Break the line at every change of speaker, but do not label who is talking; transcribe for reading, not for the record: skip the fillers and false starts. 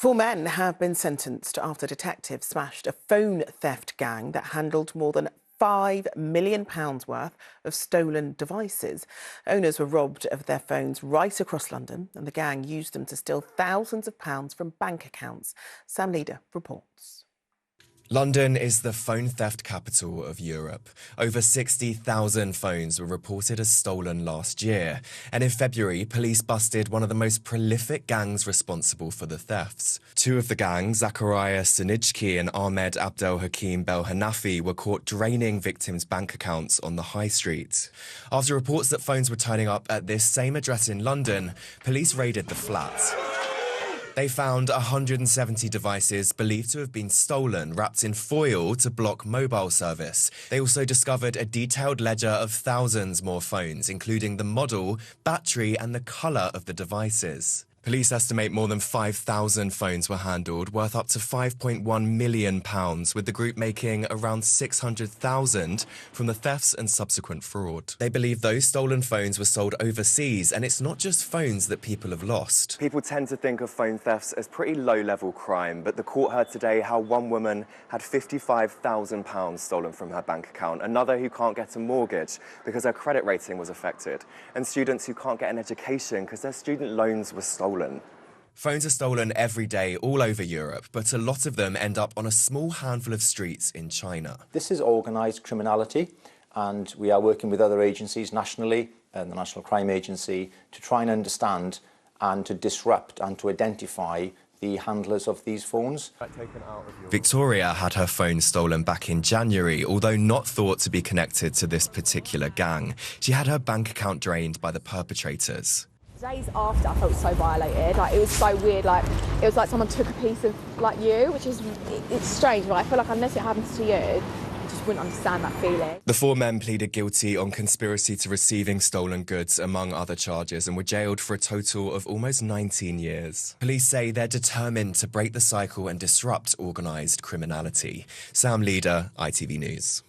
Four men have been sentenced after detectives smashed a phone theft gang that handled more than £5 million worth of stolen devices. Owners were robbed of their phones right across London, and the gang used them to steal thousands of pounds from bank accounts. Sam Leader reports.
London is the phone theft capital of Europe. Over 60,000 phones were reported as stolen last year. And in February, police busted one of the most prolific gangs responsible for the thefts. Two of the gang, Zakaria Sinijki and Ahmed Abdel Hakim Belhanafi, were caught draining victims' bank accounts on the high street. After reports that phones were turning up at this same address in London, police raided the flat. They found 170 devices believed to have been stolen, wrapped in foil to block mobile service. They also discovered a detailed ledger of thousands more phones, including the model, battery, and the colour of the devices. Police estimate more than 5,000 phones were handled, worth up to £5.1 million, with the group making around £600,000 from the thefts and subsequent fraud. They believe those stolen phones were sold overseas, and it's not just phones that people have lost.
People tend to think of phone thefts as pretty low-level crime, but the court heard today how one woman had £55,000 stolen from her bank account, another who can't get a mortgage because her credit rating was affected, and students who can't get an education because their student loans were stolen.
Phones are stolen every day all over Europe, but a lot of them end up on a small handful of streets in China.
This is organised criminality, and we are working with other agencies nationally and the National Crime Agency to try and understand and to disrupt and to identify the handlers of these phones.
Victoria had her phone stolen back in January, although not thought to be connected to this particular gang. She had her bank account drained by the perpetrators.
Days after, I felt so violated. It was so weird. It was like someone took a piece of you, which is it's strange. But I feel like unless it happens to you, you just wouldn't understand that feeling.
The four men pleaded guilty on conspiracy to receiving stolen goods, among other charges, and were jailed for a total of almost 19 years. Police say they're determined to break the cycle and disrupt organised criminality. Sam Leader, ITV News.